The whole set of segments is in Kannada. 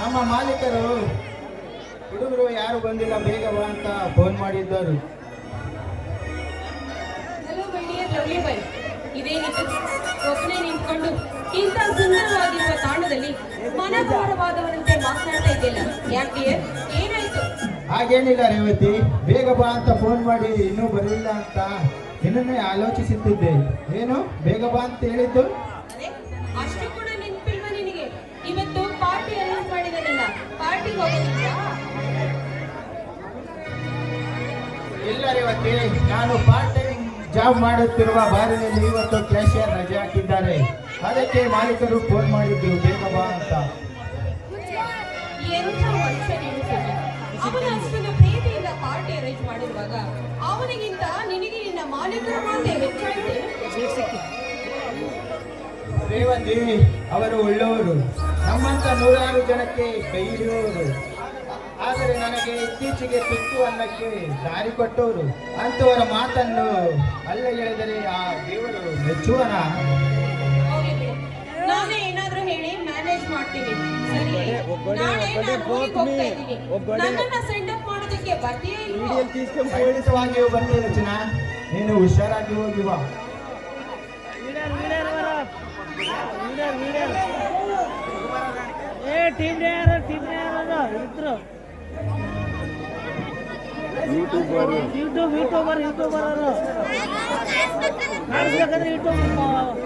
ನಮ್ಮ ಮಾಲೀಕರು ಹುಡುಗರು ಯಾರು ಬಂದಿಲ್ಲ ಬೇಗ ಬಾ ಅಂತ ಫೋನ್ ಮಾಡಿದ್ದರು. Hello my dear lovely boy, ಇದೇನಿತ್ತು ಒಬ್ಬನೇ ನಿಂತ್ಕೊಂಡು ಇಂಥ ಸುಂದರವಾಗಿರುವ ತಾಣದಲ್ಲಿ ಮನಭಾರವಾದವರಂತೆ ಮಾತನಾಡ್ತಾ ಇದ್ದಿಲ್ಲ. ಯಾಕೆ ಏನಾಯ್ತು? ಹಾಗೇನಿಲ್ಲ ರೇವತಿ, ಬೇಗ ಬಾ ಅಂತ ಫೋನ್ ಮಾಡಿ ಇನ್ನೂ ಬರಲಿಲ್ಲ ಅಂತ ನಿನ್ನನ್ನೇ ಆಲೋಚಿಸುತ್ತಿದ್ದೆ. ಏನು ಬೇಗ ಬಾ ಅಂತ ಹೇಳಿದ್ದು? ಅದೇ ಅಷ್ಟು ಕೂಡ ನೆನಪಿಲ್ವಾ ನಿನಗೆ? ಇವತ್ತು ಪಾರ್ಟಿ ಅರೇಂಜ್ ಮಾಡಿದಾರಲ್ಲ, ಪಾರ್ಟಿಗೆ ಹೋಗೋದಿಲ್ಲ? ಇಲ್ಲ ರೇವತಿ, ನಾನು ಪಾರ್ಟ್ ಟೈಮ್ ಜಾಬ್ ಮಾಡುತ್ತಿರುವ ಬಾರಿನಲ್ಲಿ ಇವತ್ತು ಕ್ಯಾಶಿಯರ್ ರಜೆ ಹಾಕಿದ್ದಾರೆ. ಅದಕ್ಕೆ ಮಾಲೀಕರು ಫೋನ್ ಮಾಡಿದ್ದು ಬೇಗ ಬಾ ಅಂತ. ಎಂಥ ಮನುಷ್ಯ ನೀನು ಸುಮ್ಮನೆ. ಅವನ ಅಷ್ಟೊಂದು ಪ್ರೀತಿಯಿಂದ ಪಾರ್ಟಿ ಅರೇಂಜ್ ಮಾಡಿರುವಾಗ ಅವನಿಗಿಂತ ನಿನಗೆ ನಿನ್ನ ಮಾಲೀಕರ ಮಾತೆ ಹೆಚ್ಚಾಗಿದೆ. ರೇವತಿ ಅವರು ಒಳ್ಳೆಯವರು, ನಮ್ಮಂತ ನೂರಾರು ಜನಕ್ಕೆ ಕೈ ಹಿಡಿಯುವವರು. ಆದರೆ ನನಗೆ ಇತ್ತೀಚೆಗೆ ತುತ್ತು ಅನ್ನಕ್ಕೆ ದಾರಿ ಕೊಟ್ಟವರು. ಅಂತವರ ಮಾತನ್ನು ಅಲ್ಲ ಹೇಳಿದರೆ ಆ ದೇವರು ಮೆಚ್ಚುವನ? ನಾನೇ ಏನಾದ್ರೂ ಹೇಳಿ ಮ್ಯಾನೇಜ್ ಮಾಡ್ತೀನಿ. ಸರಿ, ನಾಳೆ ನಾನು ಊರಿಗೆ ಹೋಗ್ತಾ ಇದ್ದೀನಿ. ನನ್ನನ್ನ ಸೆಂಡ್ ಅಪ್ ಮಾಡೋದಕ್ಕೆ ಬರ್ತೀಯಾ ಇಲ್ವೋ? ಖಂಡಿತವಾಗಿಯೂ ಬರ್ತೀನಿ ರಚನಾ, ನೀನು ಹುಷಾರಾಗಿ ಹೋಗಿ ಬಾ. ಯೂಟ್ಯೂಬರ್ ಕಾಣಿಸ್ಬೇಕಂದ್ರೆ ಯೂಟ್ಯೂಬ್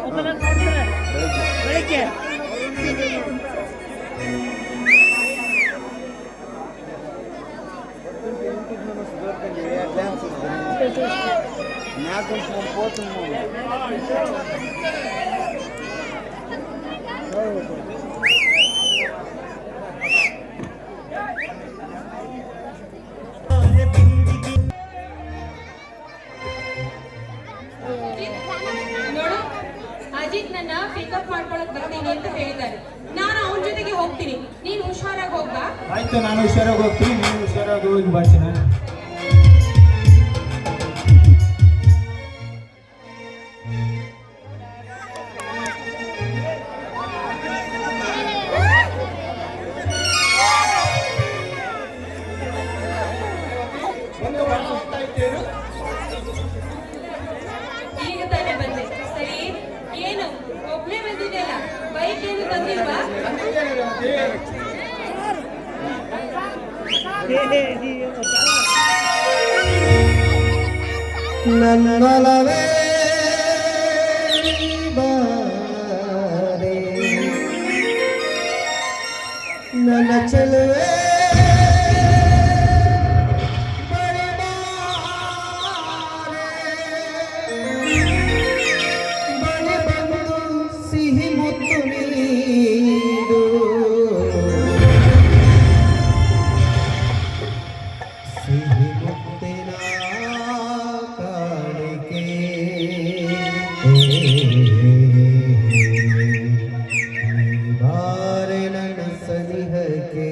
ಓಪನ್ ಮಾಡ್ತಾರೆ ಬೆಳಿಗ್ಗೆ. ನೋಡು, ಅಜಿತ್ ನನ್ನ ಪಿಕಪ್ ಮಾಡ್ಕೊಳಕ್ ಬರ್ತೀನಿ ಅಂತ ಹೇಳಿದ್ದಾರೆ. ನಾನು ಅವನ ಜೊತೆಗೆ ಹೋಗ್ತೀನಿ, ನೀನು ಹುಷಾರಾಗಿ ಹೋಗ್ಬಾ. ಆಯ್ತು, ನಾನು ಹುಷಾರಾಗಿ ಹೋಗ್ತೀನಿ, ನೀನು ಹುಷಾರಾಗಿ ಹೋಗಿ ಬರ್ತೀನಿ. ಈಗ ತಾನೇ ಬಂದೆ. ಸರಿ, ಏನು ಒಬ್ನೇ ಬಂದಿದೆಯಲ್ಲ, ಬೈಕ್ ಏನು ತಂದಿಲ್ವಾ? ನನ್ನೊಲವೇ ಬಾರೆ, ನನ್ನ ಚೆಲುವೆ ಸಿಹಿ ಮುತ್ತು ನೀಡು, ಸಿಹಿ ಮುತ್ತಿನ ಕಾಣಿಕೆ ಬಾರೆ ನನ್ನ ಸನಿಹಕ್ಕೆ.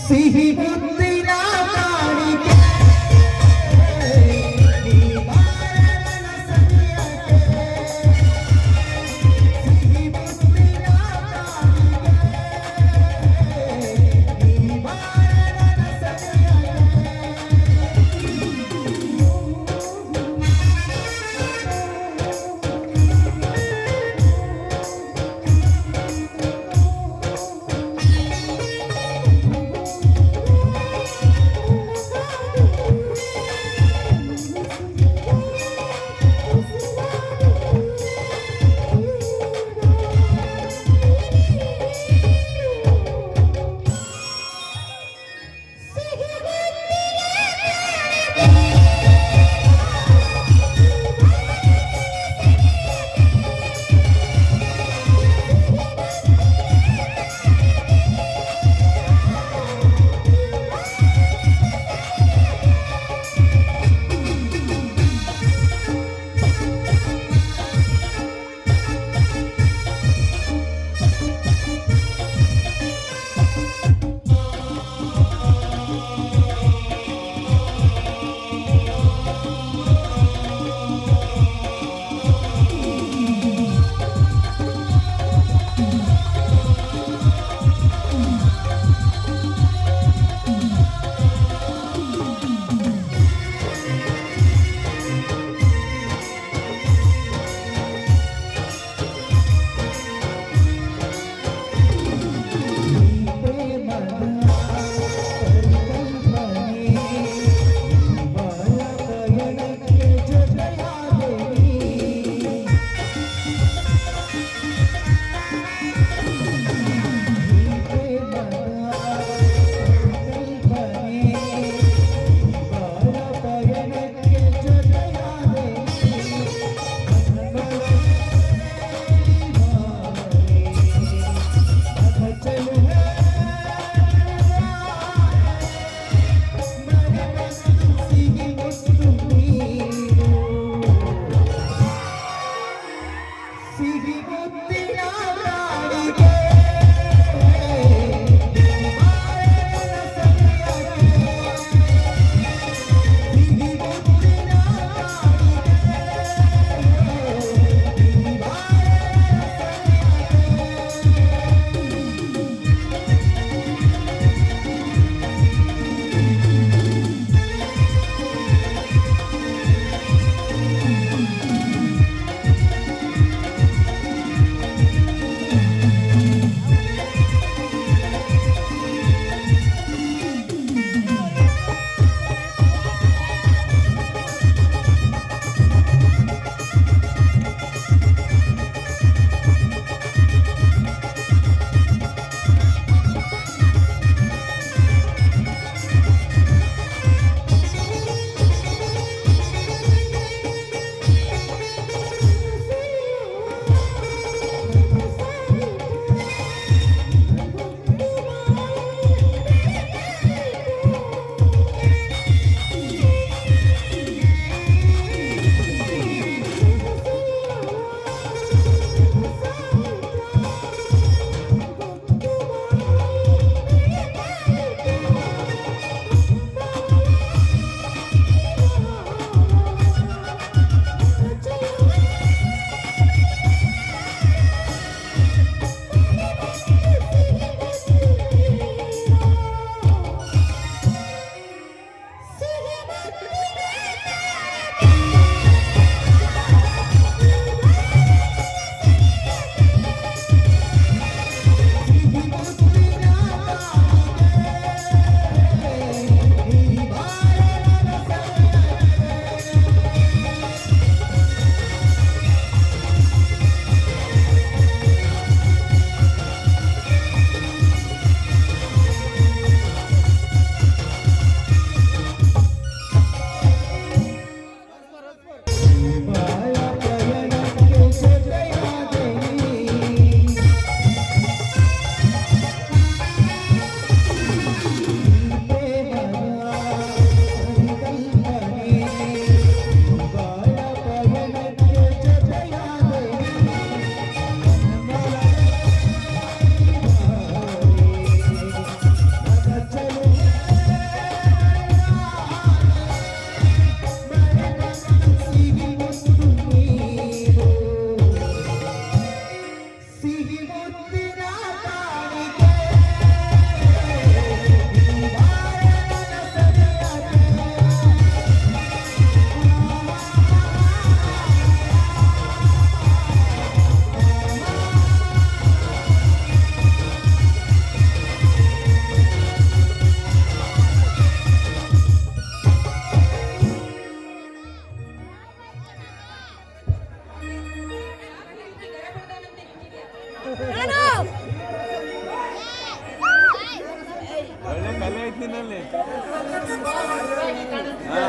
ಸಿಹಿ ಮುತ್ತಿನ ಕಾಣಿಕೆ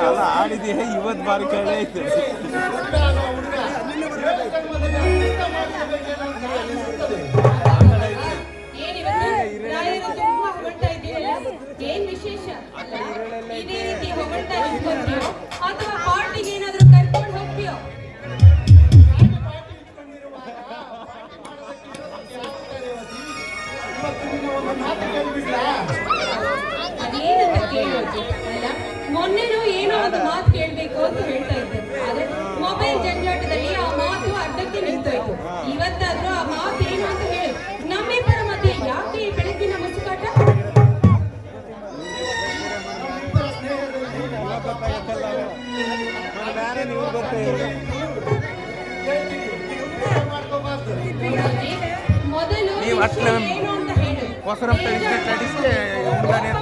ಅಲ್ಲ ಆಡಿದೆ ಇವತ್ತು ಬಾರಿ ಕಳೆ ಆಯ್ತು. ಏನಿವತ್ತು ರಾಯರು ತುಂಬಾ ಹೊಗಳ್ತಾ ಇದ್ದೀರಲ್ಲ, ಏನ್ ವಿಶೇಷ? ಇದೇ ರೀತಿ ಹೊಗಳ್ತಾ ನಿಂತ್ಕೊತೀಯೋ ಅಥವಾ ಪಾರ್ಟಿಗೆ ಏನಾದ್ರೂ ಕರ್ಕೊಂಡು ಹೋಗ್ತೀಯೋ? ಅದೇನಂತ ಕೇಳೋದು ಅಲ್ಲ, ಮೊನ್ನೆನೂ ಏನೋ ಒಂದು ಮಾತು ಕೇಳ್ಬೇಕು ಅಂತ ಹೇಳ್ತಾ ಇದ್ದೆ, ಆದ್ರೆ ಮೊಬೈಲ್ ಜಂಜಾಟದಲ್ಲಿ ಆ ಮಾತು ಅರ್ಧಕ್ಕೆ ನಿಂತೋಯ್ತು. ಇವತ್ತಾದ್ರೂ ಆ ಮಾತು ಏನು ಅಂತ ಹೇಳು. ನಮ್ಮಿಬ್ಬರ ಮಧ್ಯೆ ಯಾಕೆ ಈ ಬೆಳಕಿನ ಮುಸುಕಾಟ? ಮೊದಲು ನೀವು ಅಷ್ಟೇ ಏನು ಅಂತ ಹೇಳು. ಹೊಸರಂ ತಡಿಸ್ಕೆ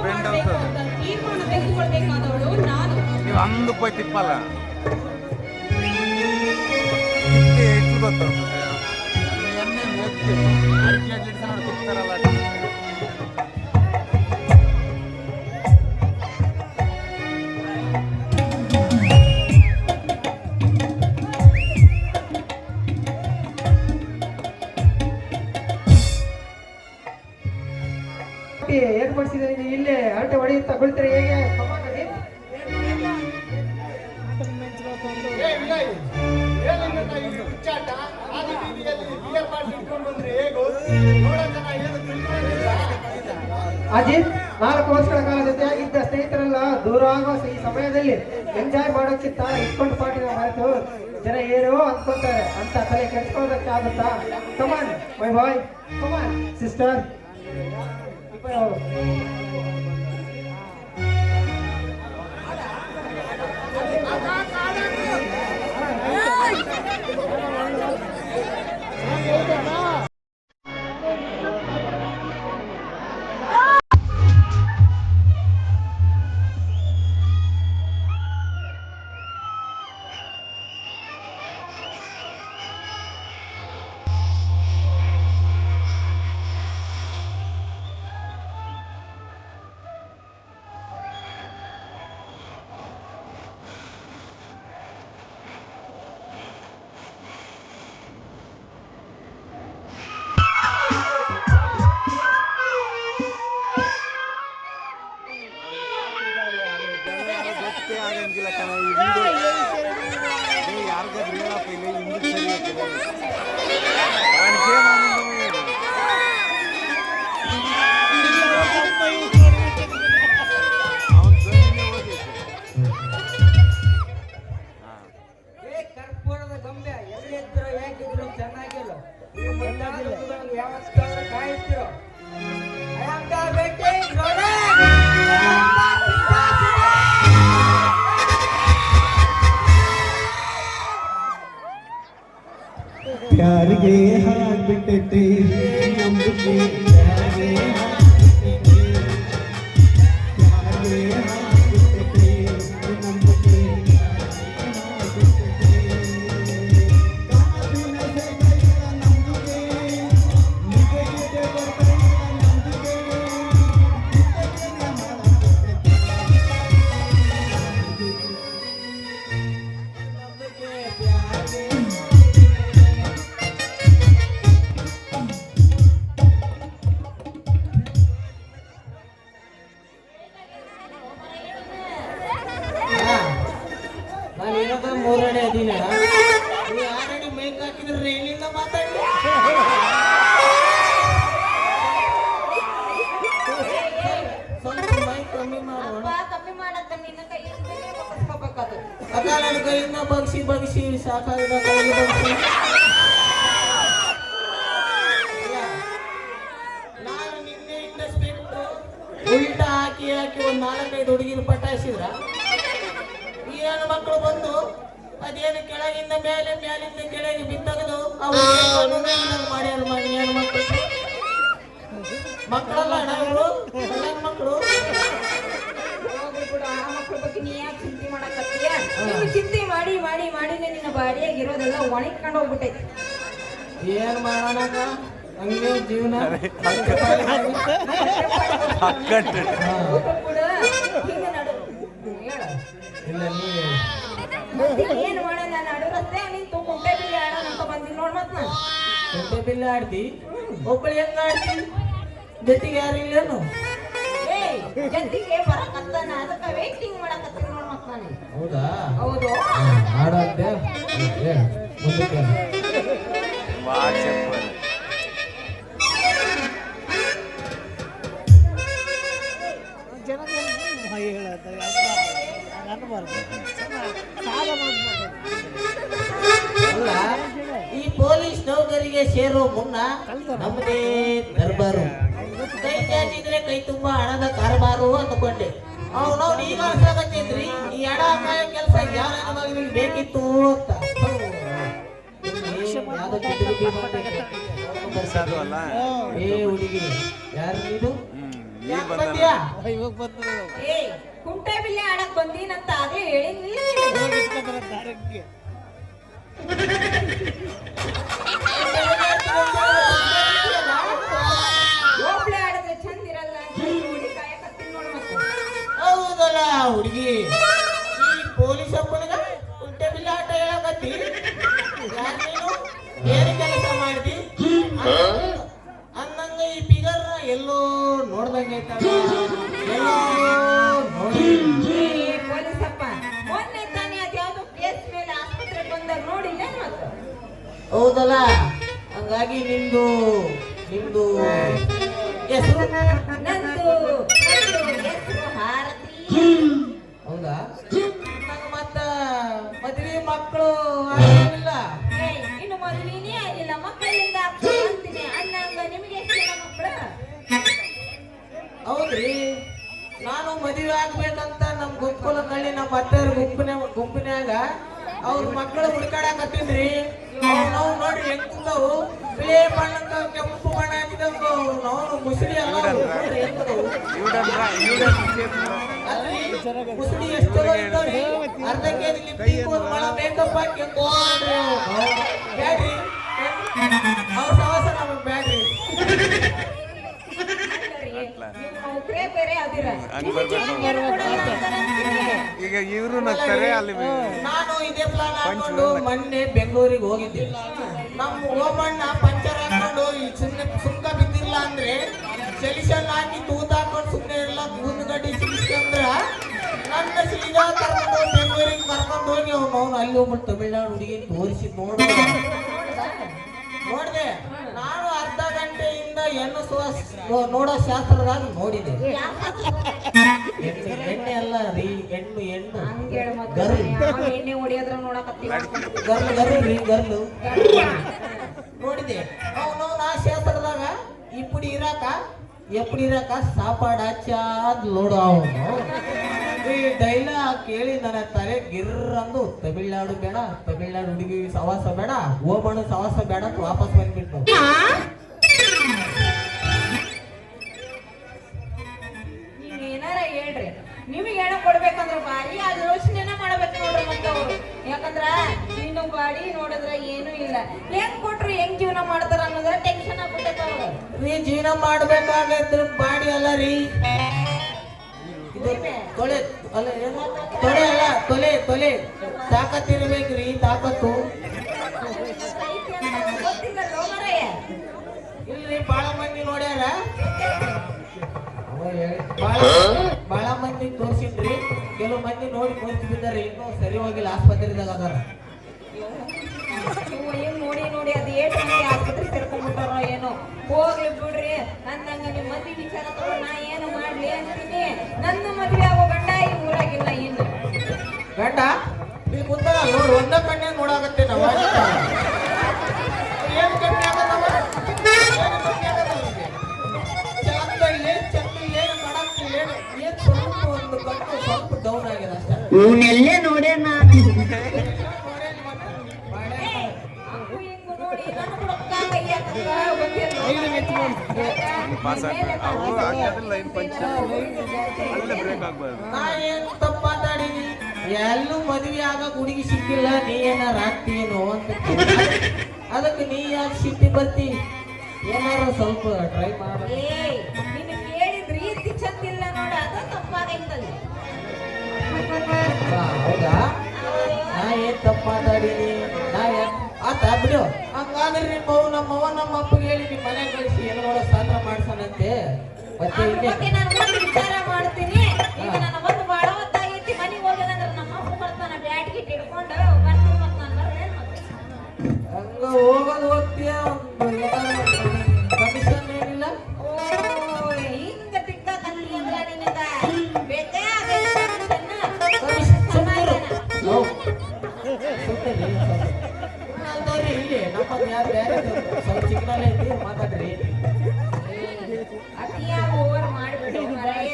ಫ್ರೆಂಡ್ అవుతుంది. ತೀರ್ಮಾನ ತೆಗೆದುಕೊಳ್ಬೇಕಾದವಳು ನಾನು. ನೀವು ಅಂದು పోయి తిప్పాల ಎಷ್ಟು ಗೊತ್ತು ಎಣ್ಣೆ ಒತ್ತಿ ಅರ್ಕ್ಲೇಟ್ ಇಡ್ತಾರ ತಿಕ್ತಾರಲ್ಲ. ಏರ್ಪಡಿಸಿದ್ರೆ ನೀವು ಇಲ್ಲೇ ಹರಟೆ ಹೊಡೆಯುತ್ತಾ ಕುಳಿತರೆ ಹೇಗೆ? ಅಜಿತ್, 4 ವರ್ಷಗಳ ಕಾಲ ಜೊತೆಯಾಗಿದ್ದ ಸ್ನೇಹಿತರೆಲ್ಲ ದೂರ ಆಗುವ ಈ ಸಮಯದಲ್ಲಿ ಎಂಜಾಯ್ ಮಾಡೋಕ್ಕಿಂತ ಇಟ್ಕೊಂಡು ಪಾಟಿನ ಮರೆತು ಜನ ಏನೋ ಅನ್ಕೊಂತಾರೆ ಅಂತ ತಲೆ ಕೆಡ್ಸ್ಕೊಳ್ಳೋದಕ್ಕೆ ಆಗುತ್ತಾ? ಕಮಾನ್ ಮೈ ಬಾಯ್, ಕಮಾನ್ ಸಿಸ್ಟರ್. ಗೊತ್ತೇ ಆಗಂಗಿಲ್ಲ ಕಣ ಯಾರಿಗಾದ್ರೂ ಹೇಳಪ್ಪ ಇಲ್ಲ ಹಿಂದಕ್ಕೆ ಸರಿ ಕರ್ಪೂರದ ಗೊಂಬೆ ಎಲ್ಲಿದ್ರು ಹೇಗಿದ್ರು ಚೆನ್ನಾಗಿಲ್ಲ. ಯಾವ ಕಾಯ್ತಿರೋ ಪ್ಯಾರಿಗೆ ಹಾಡ್ಬಿಟ್ಟೆ ನಂಬಿಕೆ, ಪ್ಯಾರಿಗೆ ಹಾಡ್ಬಿಟ್ಟೆ, ಪ್ಯಾರಿಗೆ ಹಾಡ್ಬಿಟ್ಟೆ ನಂಬಿಕೆ, ಕಾಸಿನ ಸೆಗೈಗಳ ನಂಬಿಕೆ, ನಿಗದಿತ ಬರ್ತೈಗಳ ನಂಬಿಕೆ, ನಾನಿರೋದು 3 ಅಡಿ ಅದೀನ. ನೀವು 6 ಅಡಿ ಮೈಕ್ ಹಾಕಿದ್ರೆ ಇಲ್ಲಿಂದ ಮಾತಾಡಿ. ಸ್ವಲ್ಪ ಮೈಕ್ ಕಮ್ಮಿ ಮಾಡೋಣ. ಅಕ್ಕ ನನ್ನ ಕೈಯಿಂದ ಬಗ್ಸಿ ಬಗ್ಸಿ ಸಾಕಾಗಿದ ಕೈಗೆ ಬಗ್ಸಿ. ನಾನು ನಿನ್ನೆ ಇಂಡಸ್ಬಿಟ್ಟು ಉಲ್ಟಾ ಹಾಕಿ ಒಂದು 4-5 ಹುಡುಗಿನ ಪಟಾಯಿಸಿದ್ರ ಏನು ಮಕ್ಕಳು ಬಂದು ಅದೇನು ಕೆಳಗಿಂದ ಮೇಲೆ ಮೇಲಿಂದ ಕೆಳಗೆ ಬಿತ್ತಗದು ಮಾಡ್ಯಾರ ಮಾಡಿ ಏನು ಮಕ್ಕಳಲ್ಲ ನಾವು ಮಕ್ಕಳು. ಆ ಮಕ್ಕಳ ಬಗ್ಗೆ ನೀ ಯಾಕೆ ಚಿಂತೆ ಮಾಡಕತ್ತೀಯ? ನೀವು ಚಿಂತೆ ಮಾಡಿ ಮಾಡಿ ಮಾಡಿನೇ ನಿನ್ನ ಬಾಡಿಯಾಗಿರೋದೆಲ್ಲ ಒಣಗಿಕೊಂಡು ಹೋಗ್ಬಿಟ್ಟೈತಿ. ಏನ್ ಮಾಡೋಣ ಹಂಗೆ ಜೀವನ. ಅಕ್ಕಟ್ಟು ಕೂಡ ಅದಕ್ಕೆ ಏನ್ ಮಾಡ ನಾನು ಅಡು ರಸ್ತೆ ನಿಂತು ಕುಂಟೆ ಬಿಲ್ಲೆ ಆಡೋಣ ಅಂತ ಬಂದಿನಿ ನೋಡ್ ಮತ್ ನಾನು ಕುಂಟೆ ಬಿಲ್ಲೆ ಆಡ್ತಿ ಒಬ್ಬಳು ಹೆಂಗ ಆಡ್ತಿ ಜೊತೆಗೆ ಯಾರು ಇಲ್ಲೇನು ಏಯ್ ಜೊತೆಗೆ ಬರಕತ್ತಾನ ಅದಕ್ಕೆ ವೇಟಿಂಗ್ ಮಾಡಕತ್ತೀನಿ ನೋಡ್ ಮತ್ ನಾನು ಹೌದಾ ಹೌದು ಆಡಂತೆ ಮುಂದಕ್ಕೆ ಭಾಳ ಸಿಂಪಲ್. ಅಲ್ಲ ಈ ಪೊಲೀಸ್ ನೌಕರಿಗೆ ಸೇರೋ ಮುನ್ನ ನಮ್ಮದೇ ದರ್ಬಾರು ಕೈ ಚಾಚಿದ್ರೆ ಕೈ ತುಂಬಾ ಹಣದ ಕಾರಬಾರು ಅಂದ್ಕೊಂಡೆ ಅವ್ನು ಈಗ ಅನ್ಸಾಕತ್ತೈತ್ರಿ ಈ ಹಣ ಕಾಯ ಕೆಲಸ ಯಾರ ಮಗನಿಗೆ ಬೇಕಿತ್ತು ಅಂತ ಯಾವ್ದೋ ಚಿತ್ರದುರ್ಗ ಬಂದೈತೆ. ಸಾಧು ಅಲ್ಲ. ಏ ಹುಡುಗಿ ಯಾರು ನೀನು ಈಗ ಯಾಕ್ ಬಂದಾನ. ಬಂದ್ಯಾ? ಏಯ್ ಕುಂಟೆ ಬಿಲ್ಲೆ ಆಡಕ್ ಬಂದೀನಂತ ಆಗ್ಲೇ ಹೇಳಿದ್ನಿಲ್ಲ ಒಬ್ಳೆ ಆಡಿದ್ರೆ ಚಂದ ಇರಲ್ಲ ಅಂತ ನೋಡಿ ಕಾಯಕತ್ತೀನಿ ನೋಡ್ ಮತ್ತೆ ಹೌದಲ್ಲ ಹುಡುಗಿ ಈ ಪೊಲೀಸ್ ಅಪ್ಪನಿಗ ಕುಂಟೆ ಬಿಲ್ಲೆ ಆಟ ಹೇಳಕತ್ತಿ ಯಾರ್ ನೀನು ಏನ್ ಕೆಲಸ ಮಾಡ್ತಿ ಅಂದಂಗ ಈ ಫಿಗರ್ ಎಲ್ಲೋ ನೋಡ್ದಂಗೈತಲ್ಲ ಎಲ್ಲೋ ನೋಡಿ ಪೊಲೀಸಪ್ಪ ಮೊನ್ನೆ ತಾನೇ ಅದ್ಯಾವ್ದೋ ಕೇಸ್ ಮೇಲೆ ಆಸ್ಪತ್ರೆಗೆ ಬಂದಾಗ ನೋಡಿಲ್ಲ ಮತ್ತೆ ಹೌದಲ್ಲ ಹಂಗಾಗಿ ನಿಮ್ದು ಹೆಸರು ನಂದು ಹೆಸರು ಹಾರತಿ ಹೌದಾ ನಂಗ ಮತ್ತ ಮದ್ವೆ ಮಕ್ಕಳು ಆಗಿಲ್ಲ ಏಯ್ ಇನ್ನು ಮದುವೆನೇ ಆಗಿಲ್ಲ ಮಕ್ಕಳಿಂದ ಆಗ್ತದೆ ಅಂತೀನಿ ಅನ್ನಂಗ ನಿಮ್ಗೆ ಎಷ್ಟು ಜನ ಮಕ್ಕಳು ಹೌದ್ರಿ ನಾನು ಮದುವೆ ಆಗ್ಬೇಕಂತ ನಮ್ ಗುಂಪುಲ ಕಳ್ಳಿ ನಮ್ಮ ಅತ್ತೆಯವ್ರ ಗುಂಪಿನ್ಯಾಗ ಅವ್ರ ಮಕ್ಕಳು ಹುಡ್ಕಾಡಕತ್ತೀನ್ರಿ ನಾವು ನೋಡ್ರಿ ಹೆಂಗವು ಬಿಳಿ ಬಣ್ಣಕ್ಕ ಕೆಂಪು ಬಣ್ಣ ಹಾಕಿದಂಗ ನಾವು ಮುಸುಳಿ ಎಲ್ಲ ನೋಡ್ರಿ ಹೆಂಗದವು. ಅಲ್ರಿ ಮುಸುಳಿ ಎಷ್ಟು ಚಲೋ ಇರ್ತಾವ್ರಿ ಅರ್ಧ ಕೆಜಿ ಲಿಪ್ಟಿಕ್ ಒಂದ್ ಮಳ ಮೇಕಪ್ ಹಾಕಿ ಬ್ಯಾಡ್ರಿ ಅವ್ರ ಸವಾಸ ನಮಗ್ ಬ್ಯಾಡ್ರಿ ಒಬ್ರೇ ಬೇರೆ ಅದಿರ ಹಂಗ್ ಈಗ ಇವರು ನಗ್ತಾರೆ ಅಲ್ಲಿ ನಾನು ಇದೇ ಪ್ಲಾನ್ ಹಾಕೊಂಡು ಮೊನ್ನೆ ಬೆಂಗಳೂರಿಗೆ ಹೋಗಿದ್ದೆ ನಮ್ಮ ಓಮಣ್ಣ ಪಂಚರ್ ಹಾಕೊಂಡು ಈ ಸುಕ್ಕ ಬಿದ್ದಿಲ್ಲ ಅಂದ್ರೆ ಸೆಲಿಷನ್ ಹಾಕಿ ತೂತ್ ಹಾಕೊಂಡು ಸುಮ್ಮನೆ ಎಲ್ಲ ಮುಂದ್ಗಡೆ ಸಿಗಿಸ್ಕೊಂಡ್ರ ನನ್ನ ಸೀದಾ ಕರ್ಕೊಂಡು ಬೆಂಗಳೂರಿಗೆ ಕರ್ಕೊಂಡು ಹೋಗಿ ಅವ್ನು ಅಲ್ಲಿ ಹೋಗ್ಬಿಟ್ಟು ತಮಿಳ್ನಾಡು ಹುಡುಗಿ ತೋರಿಸಿ ನೋಡ್ದೆ ನಾನು ಅರ್ಧ ಗಂಟೆಯಿಂದ ಹೆಣ್ಣು ನೋಡೋ ಶಾಸ್ತ್ರದಾಗ ನೋಡಿದೆ ಎಣ್ಣೆ ಅಲ್ಲ ರೀ ಹೆಣ್ಣು ಹಂಗೇಳ ಮತ್ತೆ ಗರ್ಲ್ ಯಾವ ಎಣ್ಣೆ ಹೊಡಿಯೋದ್ರ ನೋಡಕತ್ತೀವಿ ಗರ್ಲ್ ರೀ ಗರ್ಲು ನೋಡಿದೆ ಅವನು ನಾ ಶಾಸ್ತ್ರದಾಗ ಇಪ್ಪಡಿ ಇರಾಕ ಸಾಪಾಡ ಚಾದ್ ನೋಡು ಅವನು ಈ ಡೈಲಾಗ್ ಕೇಳಿ ನನ್ನ ತಲೆ ಗಿರ್ರಂದು ತಮಿಳ್ನಾಡು ಬೇಡ ತಮಿಳ್ನಾಡು ಹುಡುಗಿ ಸವಾಸ ಬೇಡ ಓಬಣ್ಣ ಸವಾಸ ಬೇಡ ಅಂತ ವಾಪಸ್ ಬಂದ್ಬಿಟ್ಟು ನೀವ್ ಏನಾರ ಹೇಳ್ರಿ ನಿಮಗೆ ಹೆಣ ಕೊಡ್ಬೇಕಂದ್ರ ಬಾರಿ ಅದ್ ಯೋಚನೆನ ಮಾಡ್ಬೇಕು ನೋಡ್ರಿ ಮತ್ತೆ ಅವ್ರು ಯಾಕಂದ್ರ ನೀನು ಬಾಡಿ ನೋಡಿದ್ರ ಏನು ಇಲ್ಲ ಹೆಂಗ್ ಕೊಟ್ರು ಹೆಂಗ್ ಜೀವನ ಮಾಡ್ತಾರ ಅನ್ನೋದ್ರ ಟೆನ್ಷನ್ ಆಗ್ಬಿಟ್ಟೈತ ಅವ್ರು ನೀ ಜೀವನ ಮಾಡ್ಬೇಕಾಗಿದ್ರ ಬಾಡಿ ಅಲ್ಲ ರೀ ಇದು ತೊಳೆ ಅಲ್ಲ ಏನು ತೊಳೆ ಅಲ್ಲ ತೊಲೆ ತಾಕತ್ತಿರ್ಬೇಕ್ರಿ ತಾಕತ್ತು ಗೊತ್ತಿಲ್ಲ ಲೋಮರಯ್ಯ ಇಲ್ರಿ ಬಾಳ ಮಂದಿ ನೋಡ್ಯಾರ ಬಾಳ ಮಂದಿ ತೋರ್ಸಿದ್ರಿ ಕೆಲವು ಮಂದಿ ನೋಡಿ ಮೂರ್ತಿ ಬಿದ್ದಾರ ಇನ್ನೂ ಸರಿ ಹೋಗಿಲ್ಲ ಆಸ್ಪತ್ರೆದಾಗ ಅದಾರ ನೀವು ಹೆಂಗ್ ನೋಡಿ ಅದ್ ಏಟ್ ಮಂದಿ ಆಸ್ಪತ್ರೆ ಸೇರ್ಕೊಂಡ್ಬಿಟ್ಟಾರೋ ಏನೋ ಹೋಗ್ಲಿ ಬಿಡ್ರಿ ಅಂದಂಗ ನಿಮ್ ಮದ್ವಿ ವಿಚಾರ ತಗೊಂಡ್ ನಾ ಏನು ಮಾಡ್ಲಿ ಅಂತೀನಿ ನನ್ನ ಮದ್ವೆ ಆಗೋ ಗಂಡ ಈ ಊರಾಗಿಲ್ಲ ಇನ್ನು ಗಂಡ ನೀ ಕುಂತ ನೋಡ್ ಒಂದ ಕಣ್ಣೆ ನೋಡಾಕತ್ತೆ ನಾವು ಏನ್ ಕಮ್ಮಿ ಆಗದವ ಚಂದ ಇಲ್ಲೇ ಮಾಡಕ್ತಿಲ್ಲ ಏನ್ ಸ್ವಲ್ಪ ಒಂದು ಕಣ್ಣು ಸ್ವಲ್ಪ ಡೌನ್ ಆಗಿದೆ ಅಷ್ಟೇ ಇವನ್ನೆಲ್ಲೇ ನೋಡೇ ನಾನು ಹಂಗು ಹಿಂಗು ನೋಡಿ ನನ್ನ ಹುಡುಗ ಕೈ ಹಾಕಕ್ಕ ಪಾಸ್ ಆಗ್ತಾರೆ ಅವು ಹಾಕಿದ್ರೆ ಲೈನ್ ಪಂಚ್ ಅಲ್ಲೇ ಬ್ರೇಕ್ ಆಗ್ಬಾರ್ದು. ನಾ ಏನ್ ತಪ್ಪ ಮಾತಾಡೀನಿ ಎಲ್ಲೂ ಮದ್ವೆ ಆಗ ಹುಡುಗಿ ಸಿಕ್ಕಿಲ್ಲ ನೀ ಏನಾರ ಆಗ್ತೀನೋ ಅಂತ ಅದಕ್ಕೆ ನೀ ಯಾಕೆ ಸಿಟ್ಟಿ ಬರ್ತಿ ಏನಾರ ಸ್ವಲ್ಪ ಟ್ರೈ ಮಾಡ ಏಯ್ ನಿನ್ನ ಕೇಳಿದ ರೀತಿ ಚಂದಿಲ್ಲ ನೋಡ ಅದು ತಪ್ಪಾಗೈತಲ್ಲ ಹೌದಾ ನಾ ಏನ್ ಮಾತಾಡೀನಿ ನಾ ಆತ ಬಿಡು. ಹಂಗಾದ್ರೆ ನಮ್ಮವ್ವ ನಮ್ಮ ಅಪ್ಪಗೆ ಹೇಳಿ ನಿಮ್ಮ ಮನೆ ಕಳಿಸಿ ಏನೋ ಸಾತ್ರ ಮಾಡ್ಸನಂತೆ. ಮತ್ತೆ ಅದ್ರ ಇಲ್ಲೇ ಬಗ್ಗೆ ನಾನು ಒಂದು ವಿಚಾರ ಮಾಡ್ತೀನಿ. ಈಗ ನನ್ನ ಒಂದು ಬಾಳ ಹೊತ್ತಾಗೈತಿ, ಮನೆಗೆ ಹೋಗೋದಂದ್ರೆ ನಮ್ಮ ಅಪ್ಪ ಬರ್ತಾನ ಬ್ಯಾಟ್ ಗಿಟ್ ಹಿಡ್ಕೊಂಡು ಬರ್ತೀನಿ. ಮತ್ತೆ ನಾನು ಬರೋದೇನು ಮತ್ತೆ? ಹಂಗ ಹೋಗೋದು ಹೋಗ್ತೀಯ, ಕಮಿಷನ್ ಏನಿಲ್ಲ. ಓ ಹಿಂಗ ತಿಕ್ಕ ಕತ್ತಿ ಅಂದ್ರೆ ನಿನಗ ಬೇಕೇ ಆಗೈತೆ ಕಮಿಷನ್ ಸುಮ್ಮನೆ ಇಲ್ಲಿ ನಮ್ಮದು ಯಾರು ಬೇರೆ ಸ್ವಲ್ಪ ಚಿಕ್ಕನಲ್ಲೇ ಐತಿ ಮಾತಾಡ್ರಿ. ಅತಿಯಾಗಿ ಓವರ್ ಮಾಡಿಬಿಡು ಮಾರಾಯ.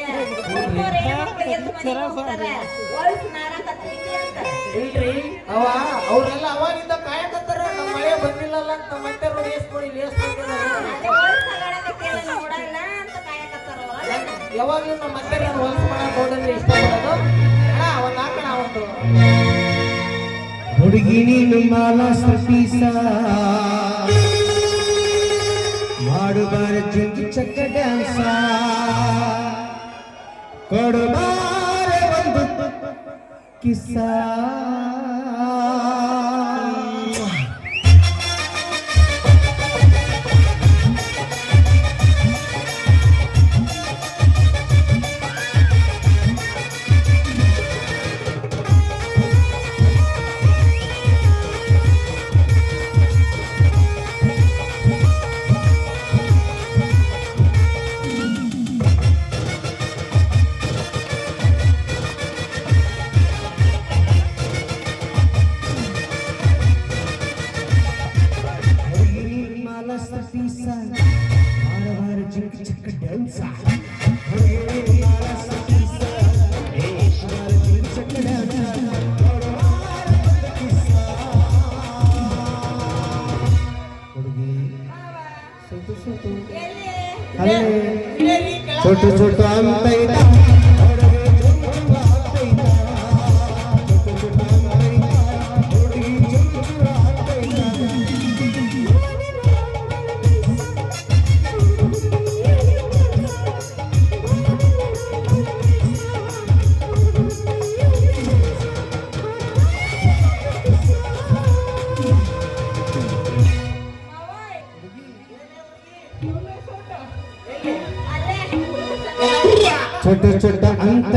ಒಬ್ಬರು ಹೆಣ್ಮಕ್ಳು ಎದ್ದು ಮನೆಗೆ ಹೋಗ್ತಾರೆ, ಹೊಲ್ಸು ನಾರಕತ್ತೈತಿ ಅಂತ. ಇಲ್ರಿ ಅವ್ರೆಲ್ಲ ಅವಾಗಿಂದ ಕಾಯಕತ್ತಾರ. ನಮ್ಮ ಮಳೆ ಬಂದಿಲ್ಲಲ್ಲ ಅಂತ ಮತ್ತೆ ರೋಡ್ ಏಸ್ಕೊಂಡು ಇಲ್ಲಿ ಅದೇ ಹೊಲ್ಸು ತಗೊಳಕತ್ತೇಳಿ ನೋಡಲ್ಲ ಅಂತ ಕಾಯಕತ್ತಾರ ಅವ್ರು. ಯಾವಾಗ್ಲೂ ನಮ್ಮ ಮತ್ತೆ ಹೊಲ್ಸು ಮಾಡಕ್ ನೋಡಿದ್ರೆ ಇಷ್ಟ ಪಡೋದು. ಒಂದ್ ಹಾಕೋಣ ಒಂದು ಹುಡುಗಿ ನೀನು ಮಾಲಾಸ ಪೀಸ ಮಾಡುಬಾರ ಜಿಂಜಿ ಚಕ್ಕ ಡ್ಯಾನ್ಸ ಕೊಡುಬಾರ ಒಂದು ಕಿಸ್ಸ. छोटू छोटू ಅಂತ ಇದ್ದ छोटा छोटा अंत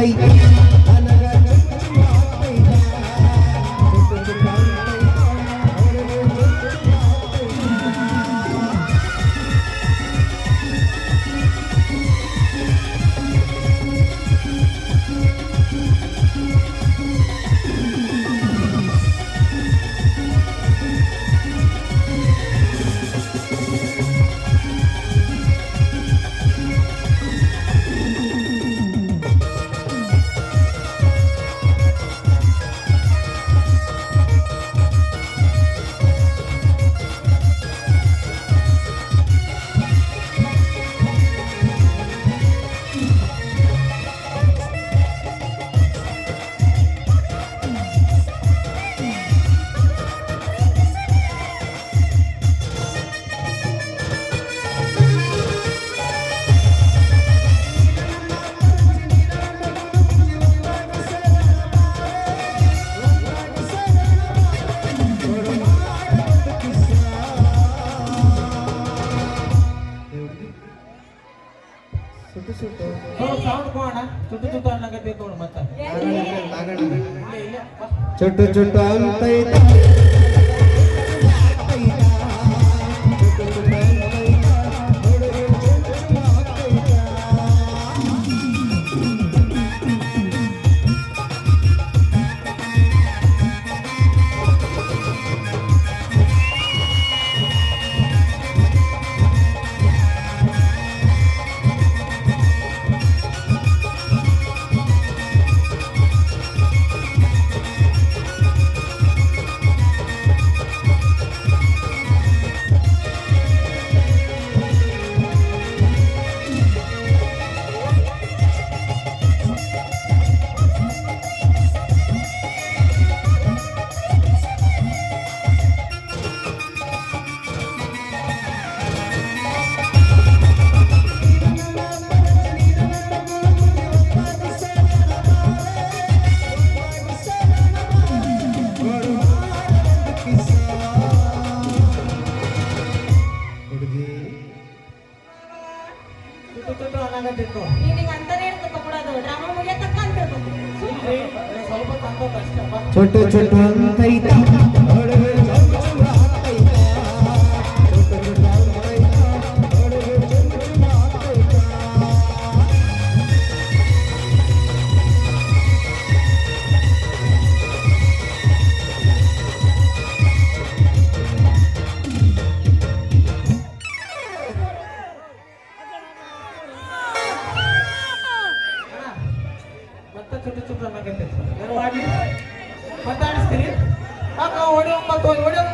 छोटू छोटू अंत ಅಷ್ಟಪ್ಪ. छोटो छोटो ಅಂತೈತ ಹೊಡವೆ ಚುಮ್ ಚುಮ್ ಆಗ್ತೈತ छोटो छोटो ಅಂತೈತ ಹೊಡವೆ ಚುಮ್ ಚುಮ್ ಆಗ್ತೈತ ಮತ್ತೆ ಚುಟ್ಟು ಚುಟ್ಟು ಅನ್ನಕತ್ತೈತಿ. ಏನ್ ಮಾಡ್ಲಿ? ಮತ್ತೆ ಆಡಿಸ್ತೀರಿ? ಅಕ್ಕ ಹೊಡಿಯೋ ಮತ್ತೆ ಹೊಡಿಯೋ